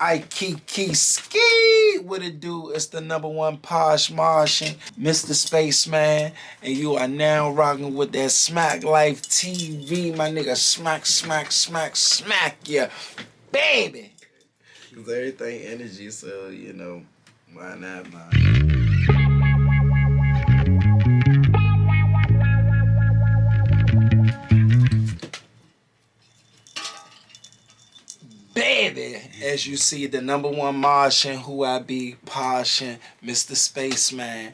I keep ski. What it do? It's the #1 Posh Martian, Mr. Spaceman, and you are now rocking with that Smack Life TV, my nigga. Smack, yeah, baby. Cause everything energy, so you know, why not, man? Baby, as you see, the #1 Martian, who I be, Poshin, Mr. Spaceman,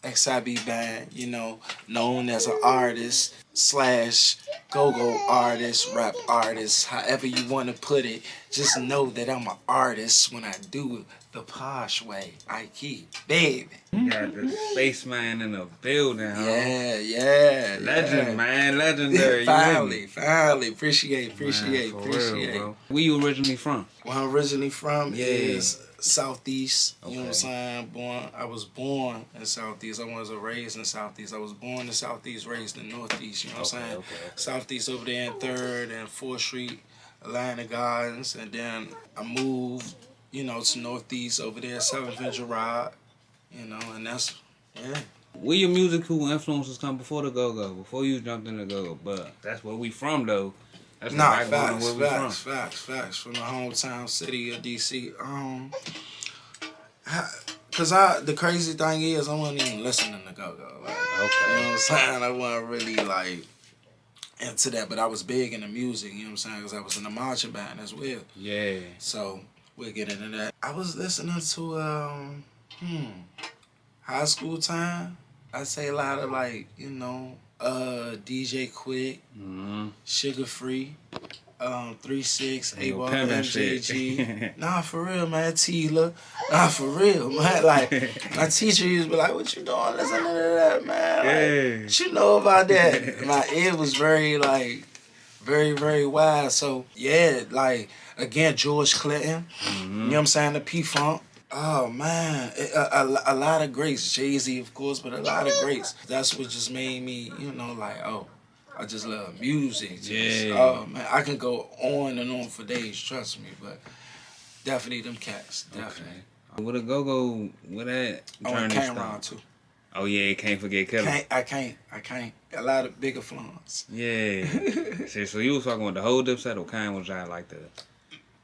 XIB band, you know, known as an artist / GoGo artist, rap artist, however you want to put it. Just know that I'm an artist when I do it the Posh way. I keep, baby. You got the Spaceman in the building, huh? Yeah. Legend, man, legendary. Finally. Appreciate. Real, bro. Where you originally from? Where I'm originally from is Southeast. You know what I'm saying? I was born in Southeast. I wasn't raised in Southeast. I was born in Southeast, raised in Northeast. You know what I'm saying? Okay. Southeast over there in 3rd and 4th Street, Atlanta Gardens, and then I moved, you know, to Northeast over there, 7th and Girard. You know, and that's Where your musical influences come before the GoGo, before you jumped in the GoGo? But that's where we from, though. That's facts. From the hometown city of DC. Cause the crazy thing is I wasn't even listening to GoGo. Like, you know what I'm saying? I wasn't really like into that, but I was big into music. You know what I'm saying? Cause I was in a marching band as well. Yeah. So we'll get into that. I was listening to high school time. I'd say a lot of like, you know, DJ Quick, Sugar Free, 3-6, ABM, MJG. Nah, for real, man. Tila. Nah, for real, man. Like, my teacher used to be like, what you doing listening to that, man? Like, what you know about that? My ear was very, like, very wide. So, yeah, like, again, George Clinton. You know what I'm saying? The P-Funk. Oh, man. A lot of greats. Jay-Z, of course, but a lot of greats. That's what just made me, you know, like, I just love music. Oh, man. I can go on and on for days, trust me, but definitely them cats. Definitely. Okay. With a GoGo, with that I came around, too. Oh, yeah, can't forget Killer. I can't. A lot of bigger flowers. Yeah. So you was fucking with the whole Dipset or Kanye was just like that?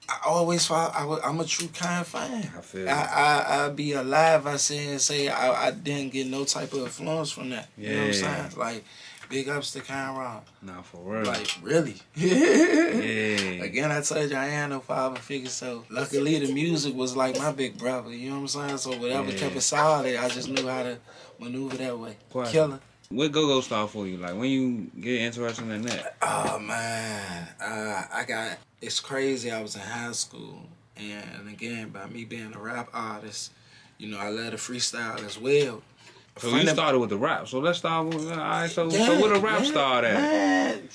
I always I'm a true Kanye fan. I feel I'd be alive. I say I didn't get no type of influence from that. You know what I'm saying? Like, big ups to Kanye. Nah, for real. Like, really. Yeah. Again, I told you I ain't no father figure, so luckily the music was like my big brother. You know what I'm saying? So whatever kept it solid, I just knew how to maneuver that way. Quite. Killer. What GoGo start for you? Like, when you get interested in that? Oh, man. It's crazy. I was in high school. And again, by me being a rap artist, you know, I love to freestyle as well. So you started with the rap. So let's start with, all right, so where the rap start at? Man,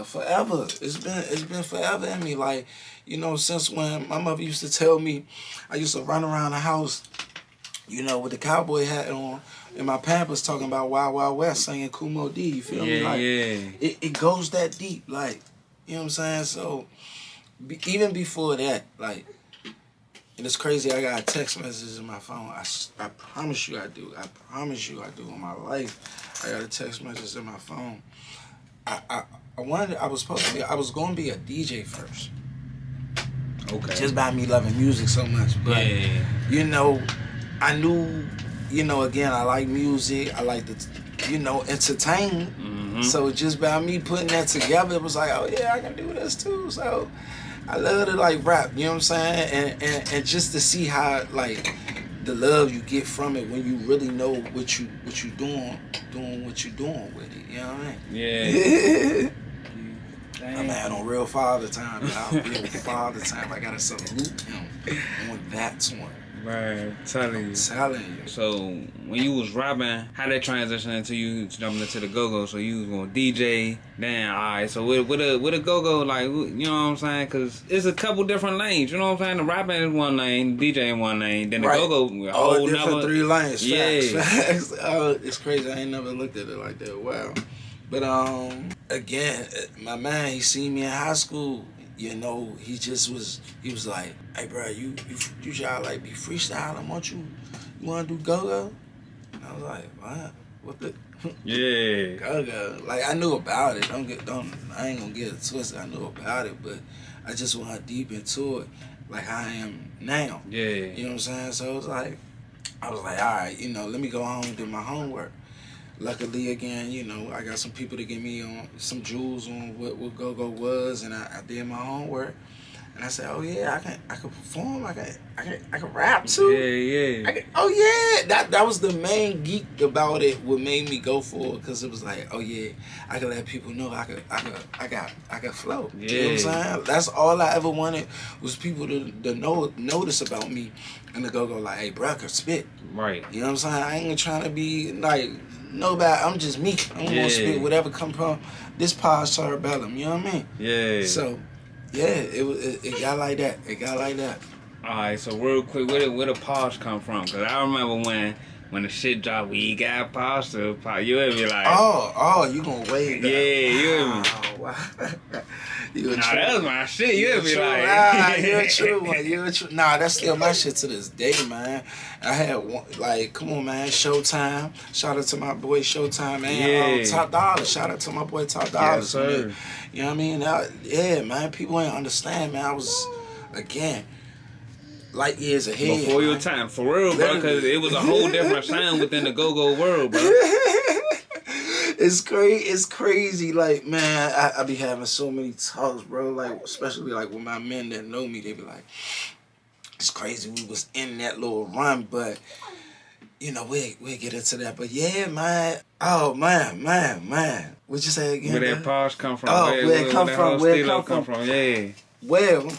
forever. It's been forever in me. Like, you know, since when my mother used to tell me, I used to run around the house, you know, with the cowboy hat on, and my pampers talking about Wild Wild West, singing Kumo D. You feel me? Like, it goes that deep. Like, you know what I'm saying? So, even before that, like, and it's crazy, I got text messages in my phone. I promise you I do. I promise you I do in my life. I got a text message in my phone. I was going to be a DJ first. Okay. Just by me loving music so much. But, you know, I knew, you know, again, I like music. I like to, you know, entertain. So just by me putting that together, it was like, oh, yeah, I can do this too. So I love to, like, rap, you know what I'm saying? And just to see how, like, the love you get from it when you really know what you doing what you doing with it, you know what I mean? Yeah. I'm at on real father time, y'all. Real father time. I gotta salute him on that one. Right, telling you. So when you was rapping, how that transition into you jumping into the GoGo? So you was going DJ, then alright. So with a GoGo, like, you know what I'm saying? Cause it's a couple different lanes. You know what I'm saying? The rapping is one lane, DJ in one lane, then the GoGo whole different 3 lanes. Yeah. Facts. It's crazy. I ain't never looked at it like that. Wow. But again, my man, he seen me in high school. you know, he was like, hey, bro, you y'all like be freestyling, you want to do go-go? And I was like, what the? Yeah. Go-go. Like, I knew about it. I ain't gonna get it twisted. I knew about it, but I just went deep into it, like how I am now. Yeah. You know what I'm saying? So it was like, I was like, all right, you know, let me go home and do my homework. Luckily, again, you know, I got some people to give me some jewels on what go-go was, and I did my homework. And I said, oh yeah, I can perform, I can rap too. Yeah. Oh yeah, that was the main geek about it. What made me go for it, because it was like, oh yeah, I can let people know I got flow. Yeah. You know what I'm saying? That's all I ever wanted, was people to notice about me, and to go like, hey, bro, I can spit. Right. You know what I'm saying? I ain't trying to be like nobody. I'm just me. I'm gonna spit whatever come from this Posh cerebellum. You know what I mean? Yeah. So. Yeah, it got like that. It got like that. Alright, so real quick, where the Posh come from? Cause I remember when the shit dropped, we got Posh to Posh. You would be like, oh, you gonna wave that? Yeah, you would be. Wow. That was my shit. You would be like, you're a true one. You're a true. Nah, that's still my shit to this day, man. I had one, like, come on, man, Showtime. Shout out to my boy Showtime, man. Top Dollar. Shout out to my boy Top Dollar. Yes, sir. You know what I mean? Yeah, man. People ain't understand, man. I was, again, light years ahead. Before your time, for real, bro. Because it was a whole different sound within the go-go world, bro. It's crazy. Like, man, I be having so many talks, bro. Like, especially like with my men that know me, they be like, it's crazy. We was in that little run, but you know, we'll get into that. But yeah, man. Oh man. What'd you say again? Where that Posh come from? Oh, where it come from? Where it come from? Yeah. Well,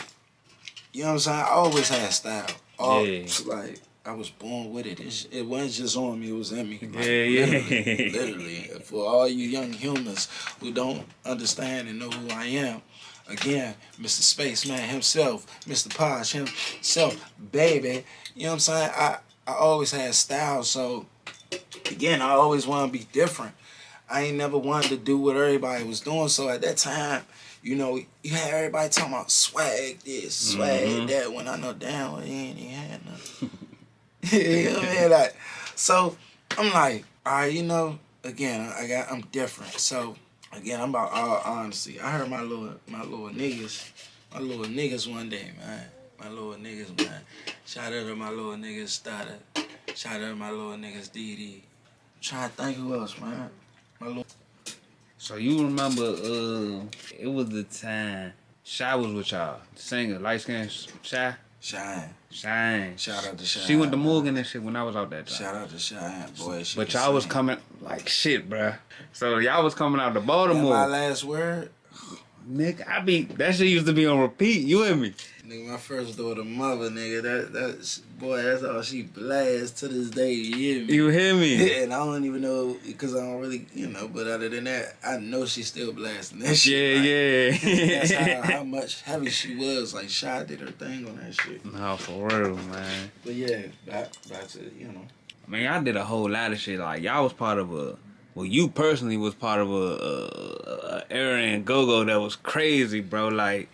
you know what I'm saying? I always had style. Yeah. Like, I was born with it. It wasn't just on me, it was in me. Like, literally. For all you young humans who don't understand and know who I am, again, Mr. Spaceman himself, Mr. Posh himself, baby. You know what I'm saying? I always had style, so again, I always want to be different. I ain't never wanted to do what everybody was doing, so at that time, you know, you had everybody talking about swag this, swag that, when I know damn well he ain't even had nothing. You know what I mean? Like, so I'm like, all right, you know, again, I'm different. So again, I'm about all honesty. I heard my little niggas one day, man. My little niggas, man. Shout out to my little niggas Starter. Shout out to my little niggas DD. Trying to think who else, man. So you remember, it was the time Shy was with y'all, the singer, light skin Shy. Shine. Shout out to Shine. She went to Morgan and shit when I was out that time. Shout out to Shine, boy. But y'all was coming like shit, bruh. So y'all was coming out to Baltimore. My last word? Nigga, that shit used to be on repeat. You and me? Nigga, my first daughter, mother, nigga, that's all she blasts to this day. You hear me? You hear me? And I don't even know, because I don't really, you know, but other than that, I know she's still blasting that shit. Yeah. That's how much heavy she was. Like, Shy did her thing on that shit. No, for real, man. But yeah, back to, you know. I mean, I did a whole lot of shit. Like, y'all was part of you personally was part of a era in GoGo that was crazy, bro. Like,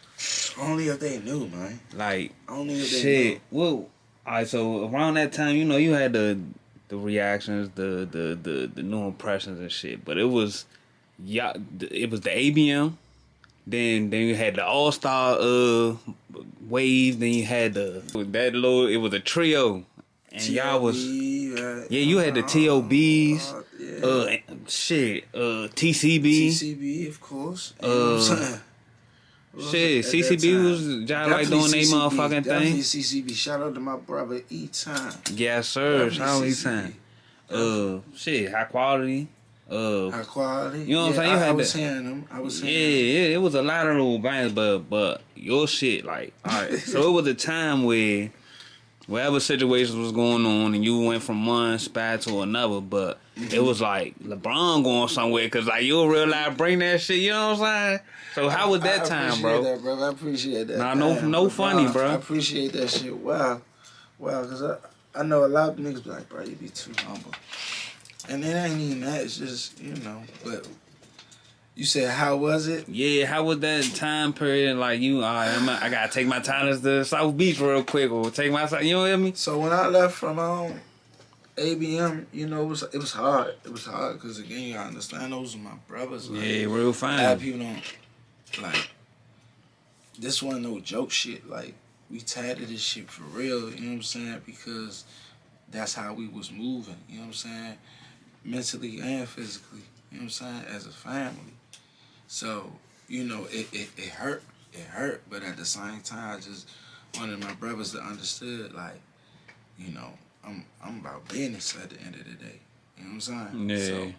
only if they knew, man. Like, only if they knew. Well, alright. So around that time, you know, you had the reactions, the new impressions and shit. But it was the ABM. Then you had the All Star wave. Then you had it was a trio. And T-O-B, y'all was you had the TOBs. TCB. TCB, of course. CCB was y'all like doing they motherfucking thing. CCB. Shout out to my brother E-Time. Yes, sir. Shout out E-Time. High quality. High quality. You know what I'm saying? I was hearing them. Yeah, it was a lot of little bands, but your shit, like, alright. So it was a time where whatever situation was going on and you went from one spot to another, but it was like LeBron going somewhere because like you'll realize bring that shit, you know what I'm saying? So how was that time, bro? I appreciate that. Nah, no funny, bro. I appreciate that shit. Wow, because I know a lot of niggas be like, bro, you be too humble. And it ain't even that, it's just, you know, but You said, how was it? Yeah, how was that time period? Like, I gotta take my talents to South Beach real quick, or take my, you know what I mean? So when I left from ABM, you know, it was hard. It was hard because, again, you gotta understand, those are my brothers. Like, yeah, real fine. A lot of people don't, like, this wasn't no joke shit. Like, we tatted this shit for real, you know what I'm saying? Because that's how we was moving, you know what I'm saying? Mentally and physically, you know what I'm saying? As a family. So, you know, it hurt. It hurt. But at the same time, I just wanted my brothers to understood, like, you know, I'm about business at the end of the day. You know what I'm saying? Yeah. So,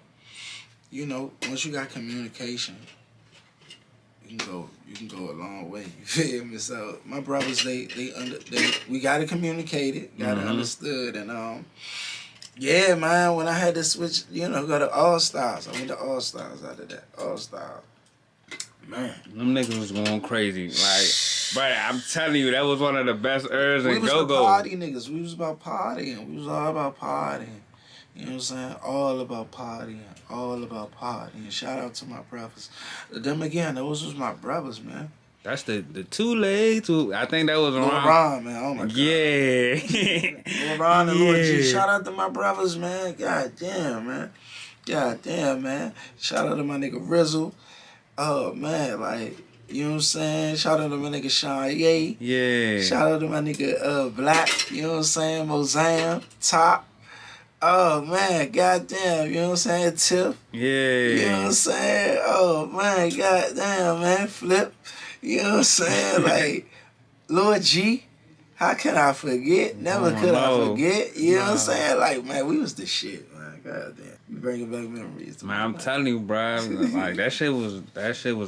you know, once you got communication, you can go a long way. You feel me? So my brothers, we gotta communicate it, gotta understood, and yeah, man. When I had to switch, you know, go to All Stars. I went to All Stars out of that. All Stars. Man, them niggas was going crazy. Like, bro, I'm telling you, that was one of the best eras in GoGo. We was the party niggas. We was about partying. We was all about partying. You know what I'm saying? All about partying. All about partying. Shout out to my brothers. Them again, those was my brothers, man. That's the two legs. I think that was Ron, man. Oh my God. Yeah. Ron and Lord G. Shout out to my brothers, man. God damn, man. God damn, man. Shout out to my nigga Rizzle. Oh, man, like, you know what I'm saying? Shout out to my nigga Sean Ye. Yeah. Shout out to my nigga Black, you know what I'm saying? Mozam, Top. Oh, man, goddamn, you know what I'm saying? Tip. Yeah. You know what I'm saying? Oh, man, goddamn, man. Flip. You know what I'm saying? Like, Lord G. How can I forget? Never could I forget. You know what I'm saying? Like, man, we was the shit, man. Goddamn. You bringing back memories. Man, I'm telling you, bro. Like, that shit was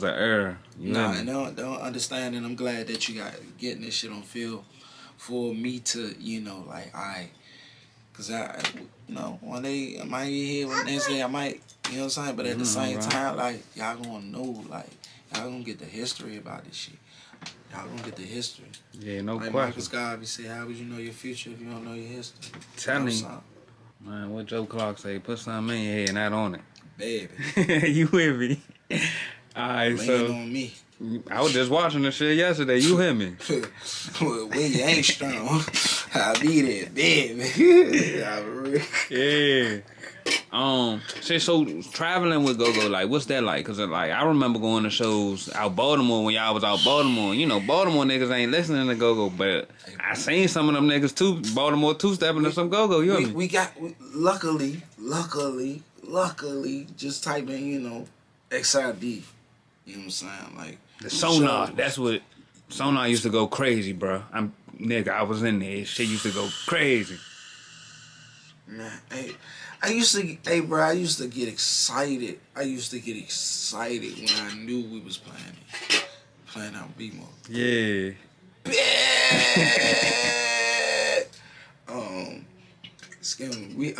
an error. Don't understand, and I'm glad that you got getting this shit on feel for me to, you know, like, cause you know, one day I might be here, next day I might, you know what I'm saying? But at the same time, like, y'all gonna know, like, y'all gonna get the history about this shit. Y'all gonna get the history. Yeah, no like question. Marcus Garvey say, how would you know your future if you don't know your history? Tell me. Man, what Joe Clark say? Put something in your head, not on it. Baby. You with me? Alright, so on me. I was just watching the shit yesterday. You hear me? When you ain't strong, I'll be there, baby. Yeah. So traveling with GoGo, like, what's that like? Cause like I remember going to shows out Baltimore when y'all was out Baltimore. You know, Baltimore niggas ain't listening to GoGo, but I seen some of them niggas too. Baltimore two-stepping to some GoGo. You know luckily, just type in, you know, XIB. You know what I'm saying? Like the Sonar. That's what Sonar used to go crazy, bro. I was in there. Shit used to go crazy. Man, I used to get excited. I used to get excited when I knew we was playing out B-Mo. Yeah. Excuse me.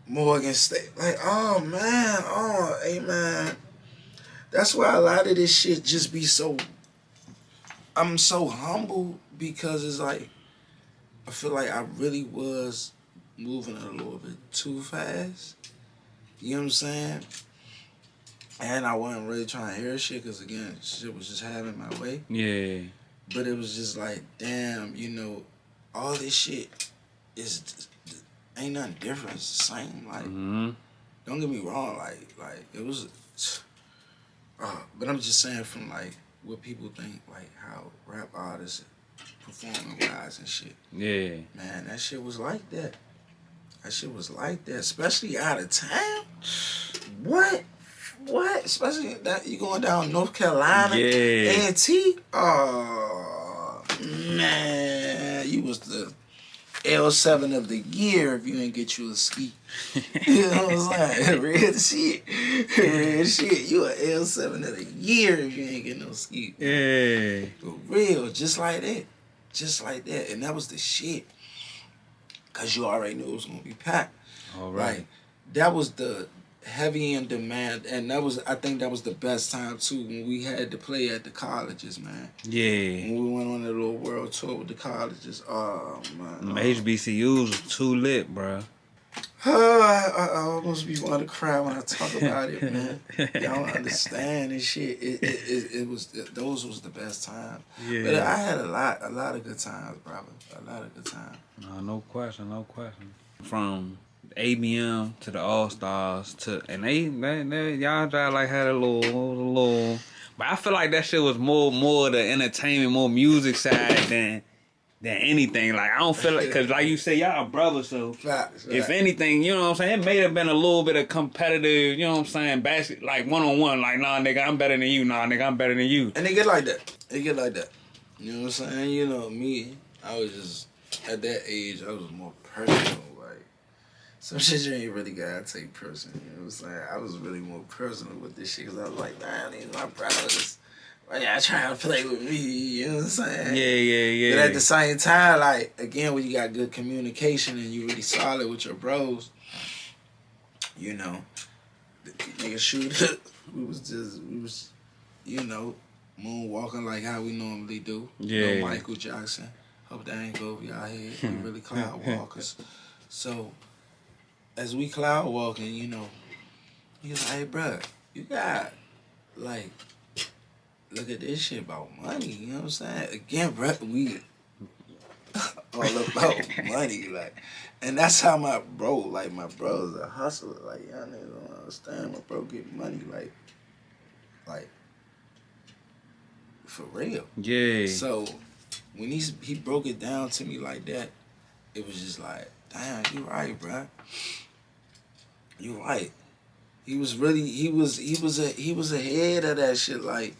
Morgan State. Like, oh man, hey man. That's why a lot of this shit just be so. I'm so humble because it's like I feel like I really was moving a little bit too fast. You know what I'm saying? And I wasn't really trying to hear shit because, again, shit was just having my way. Yeah. But it was just like, damn, you know, all this shit ain't nothing different. It's the same. Like, don't get me wrong. Like it was. But I'm just saying from, like, what people think, like, how rap artists performing wise and shit. Yeah. Man, that shit was like that. That shit was like that, especially out of town. What? Especially that you going down North Carolina, A&T. Oh man, you was the L7 of the year if you ain't get you a ski. You know what I'm saying? Real shit. You a L7 of the year if you ain't get no ski. Yeah. For real, just like that, and that was the shit. Cause you already knew it was gonna be packed. All right. Like, that was the heavy in demand, and I think that was the best time too when we had to play at the colleges, man. Yeah. When we went on a little world tour with the colleges. Oh man. HBCUs was too lit, bro. I almost be want to cry when I talk about it, man. Y'all don't understand this shit. It was those was the best times. Yeah. But I had a lot of good times, brother. A lot of good times. No question. From ABM to the All Stars and they y'all just like had a little. But I feel like that shit was more the entertainment, more music side than anything. Like, I don't feel like, because like you say, y'all brothers, so facts. If anything, you know what I'm saying, it may have been a little bit of competitive, you know what I'm saying, basket, like one-on-one, like, nah, nigga, I'm better than you, nah, nigga, I'm better than you. And they get like that. You know what I'm saying? You know, me, I was just, at that age, I was more personal, like, some shit you ain't really gotta take personal, you know what I'm saying? I was really more personal with this shit, because I was like, man, these my brothers. Well, y'all trying to play with me, you know what I'm saying? Yeah. But at the same time, like, again, when you got good communication and you really solid with your bros, you know, the nigga shoot, we was, you know, moonwalking like how we normally do. Yeah. You know, Michael Jackson. Hope that ain't go over y'all head. We really cloud walkers. So, as we cloud walking, you know, he was like, hey, bro, you got, like, look at this shit about money, you know what I'm saying? Again, bro, we all about money, like, and that's how my bro's a hustler, like, y'all niggas don't understand, my bro get money, like, for real. Yeah. So, when he broke it down to me like that, it was just like, damn, you right, bro. You right. He was ahead of that shit, like,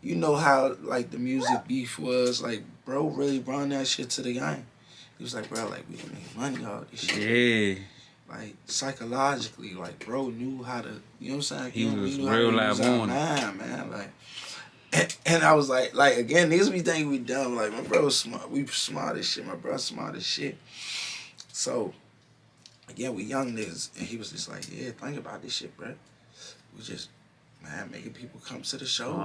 you know how, like, the music beef was, like, bro really brought that shit to the game. He was like, bro, like, we can make money off this shit. Yeah. Like, psychologically, like, bro knew how to, you know what I'm saying? He was real live on it. Man, like, and I was like, again, niggas be thinking we dumb. Like, my bro was smart. We smart as shit. My bro smart as shit. So, again, we young niggas. And he was just like, yeah, think about this shit, bro. We just... Man, making people come to the shows.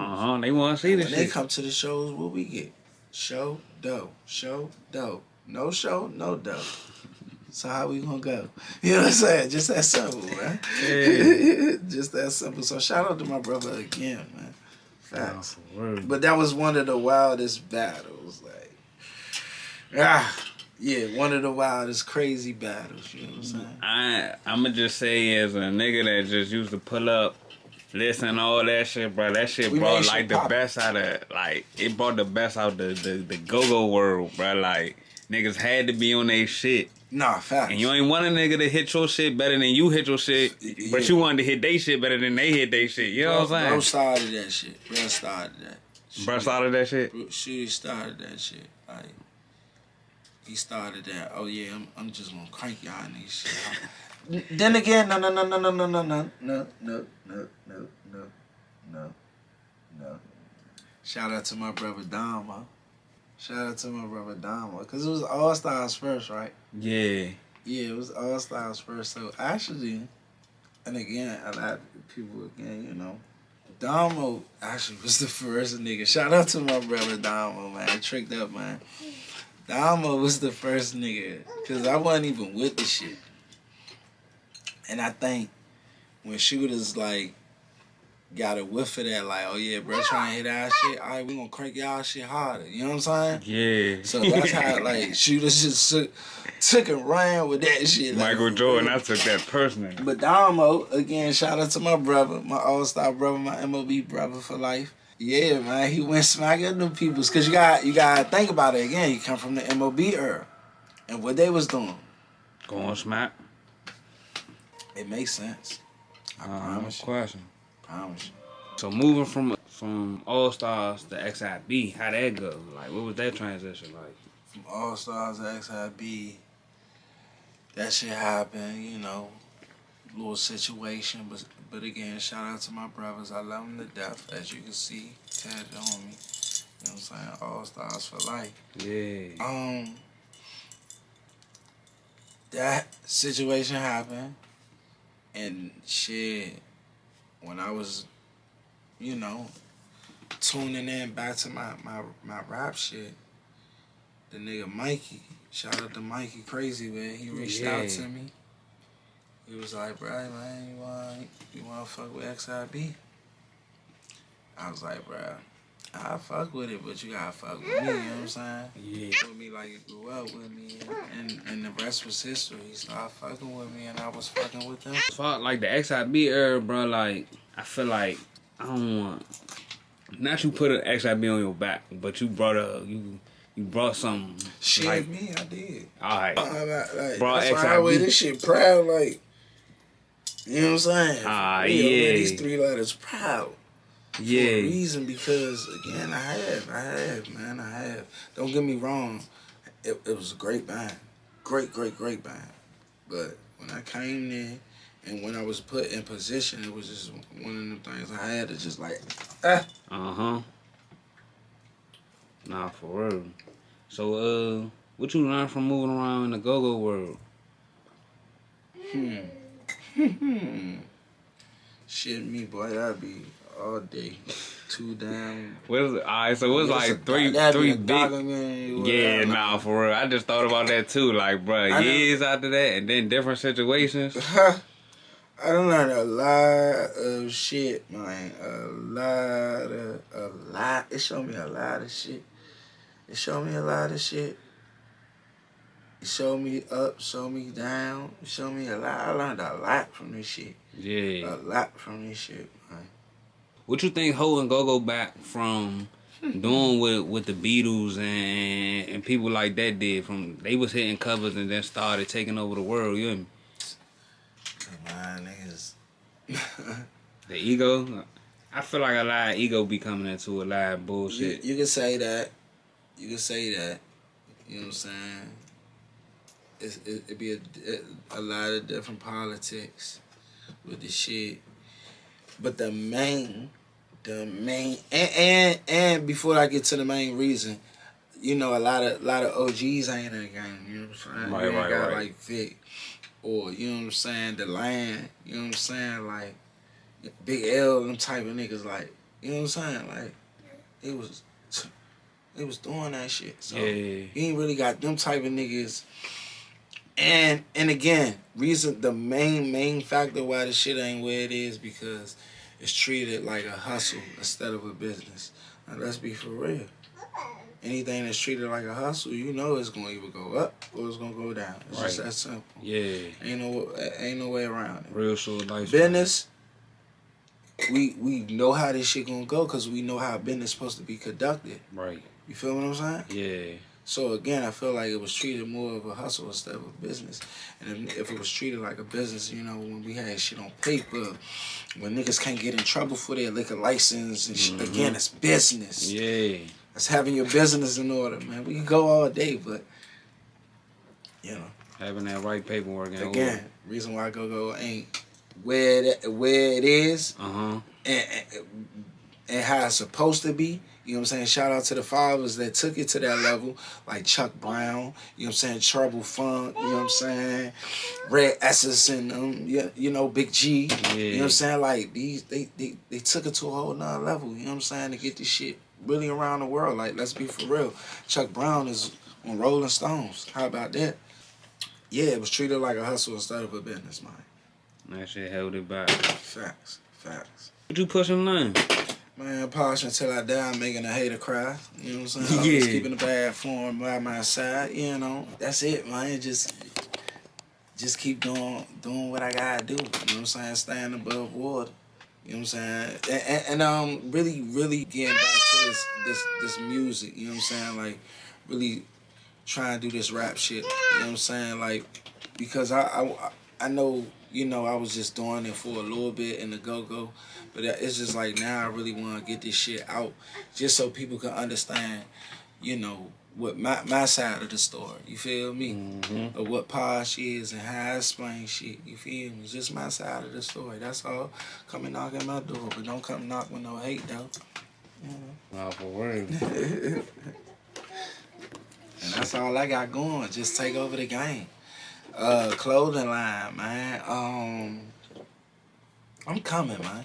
They want to see this shit. When they come to the shows, what we get? Show, dough. No show, no dough. So how we gonna go? You know what I'm saying? Just that simple, man. Yeah. Just that simple. So shout out to my brother again, man. Facts. But that was one of the wildest battles. Like, one of the wildest, crazy battles. You know what I'm saying? I'ma just say, as a nigga that just used to pull up, listen, all that shit, bro. That shit brought like the best out of, like, it brought the best out the GoGo world, bro. Like, niggas had to be on their shit. Nah, facts. And you ain't want a nigga to hit your shit better than you hit your shit, but you wanted to hit they shit better than they hit they shit. You know what I'm saying? Bro started that shit. Bro started that. Bro started that shit? Shooty started that shit. Like, he started that. Oh yeah, I'm just gonna crank y'all niggas shit. Then again, no. Shout out to my brother Damo. Because it was All Stars first, right? Yeah. Yeah, it was All Stars first. So actually, and again, a lot of people, again, you know, Damo actually was the first nigga. Shout out to my brother Damo, man. Tricked up, man. Damo was the first nigga. Because I wasn't even with the shit. And I think when shooters, like, got a whiff of that, like, oh yeah, bro, trying to hit our shit, all right, we gonna crank y'all shit harder. You know what I'm saying? Yeah. So that's how, like, shooters just took and ran with that shit. Michael like, Jordan, I took that personally. But Damo, again, shout out to my brother, my all-star brother, my MOB brother for life. Yeah, man, he went smacking them peoples. Because you gotta think about it again. He come from the MOB era. And what they was doing. Going smack. It makes sense. I promise no question. Promise you. So moving from All Stars to XIB, how'd that go? Like, what was that transition like? From All Stars to XIB, that shit happened, you know, little situation. But again, shout out to my brothers. I love them to death, as you can see, tatted on me. You know what I'm saying? All Stars for life. Yeah. That situation happened, and shit, when I was, you know, tuning in back to my rap shit, the nigga Mikey, shout out to Mikey Crazy, man, he reached out to me. He was like, bro, man, you wanna fuck with XIB? I was like, bro, I fuck with it, but you gotta fuck with me, you know what I'm saying? Yeah. With me like you grew up with me, and the rest was history. He started fucking with me, and I was fucking with him. Fuck, like the XIB era, bro, like, I feel like, I don't want, not you put an XIB on your back, but you brought something. Shit, like, me, I did. Alright. Like, Brought that's why I wear this shit proud, like, you know what I'm saying? Yeah. These 3 letters proud. Yeah. For a reason, because, again, I have. Don't get me wrong, it was a great band. Great band. But when I came there, and when I was put in position, it was just one of the things I had to just like, Uh-huh. Nah, for real. So, what you learned from moving around in the GoGo world? Shit, me, boy, that'd be all day. Too damn. What is it? Alright, so it was like three big. Yeah, nah, for real. I just thought about that too. Like, bro, years after that, and then different situations. I done learned a lot of shit, man. A lot. It showed me a lot of shit. It showed me up, showed me down. It showed me a lot. I learned a lot from this shit. Yeah. A lot from this shit, man. What you think holding GoGo back from doing with the Beatles and people like that did? From they was hitting covers and then started taking over the world, you hear me? Man, niggas. The ego? I feel like a lot of ego be coming into a lot of bullshit. You can say that. You know what I'm saying? It'd be a lot of different politics with the shit. But the main, and before I get to the main reason, you know, a lot of OGs ain't in the game. You know what I'm saying? Right. Like Vic, or you know what I'm saying, The Land. You know what I'm saying, like Big L, them type of niggas. Like, you know what I'm saying, like it was doing that shit. So you ain't really got them type of niggas. And again, the main factor why the shit ain't where it is because it's treated like a hustle instead of a business. Now, let's be for real. Anything that's treated like a hustle, you know it's gonna either go up or it's gonna go down. It's just that simple. Yeah. Ain't no way around it. Real short life. Business, we know how this shit gonna go because we know how business supposed to be conducted. Right. You feel what I'm saying? Yeah. So again, I feel like it was treated more of a hustle instead of a business. And if it was treated like a business, you know, when we had shit on paper, when niggas can't get in trouble for their liquor license and shit, again, it's business. Yeah. It's having your business in order, man. We can go all day, but, you know. Having that right paperwork. Again, reason why GoGo ain't where it is and how it's supposed to be. You know what I'm saying? Shout out to the fathers that took it to that level, like Chuck Brown, you know what I'm saying? Trouble Funk, you know what I'm saying? Red Essence and you know, Big G. Yeah. You know what I'm saying? Like these they took it to a whole nother level, you know what I'm saying, to get this shit really around the world. Like, let's be for real. Chuck Brown is on Rolling Stones. How about that? Yeah, it was treated like a hustle instead of a business, man. That shit held it back. Facts. What you pushing on? Man, Posh until I die, making a hater cry. You know what I'm saying? Yeah. Always keeping the bad form by my side. You know, that's it, man. Just keep doing what I gotta do. You know what I'm saying? Staying above water. You know what I'm saying? And really getting back to this music. You know what I'm saying? Like, really trying to do this rap shit. You know what I'm saying? Like, because I know, you know, I was just doing it for a little bit in the GoGo, but it's just like now I really want to get this shit out just so people can understand, you know, what my side of the story. You feel me? Mm-hmm. Of what Posh is and how I explain shit. You feel me? Just my side of the story. That's all. Come and knock at my door, but don't come knock with no hate, though. You know? Wow, for word. And that's all I got going. Just take over the game. Clothing line, man. I'm coming, man.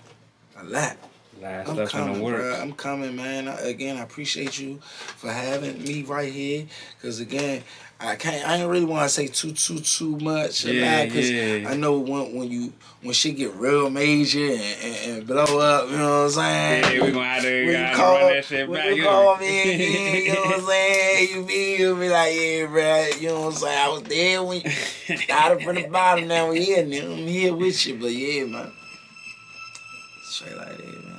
A lot. I'm coming, bro. I'm coming, man. Again, I appreciate you for having me right here. Cause again, I ain't really want to say too much. Yeah, Cause I know when shit get real major and blow up, you know what I'm saying? Yeah, we gonna have to run that shit back. When you call me again, you know what I'm saying? You be like, yeah, bro. You know what I'm saying? I was there when you started from the bottom. Now we here, I'm here with you. But yeah, man. Straight like that, man.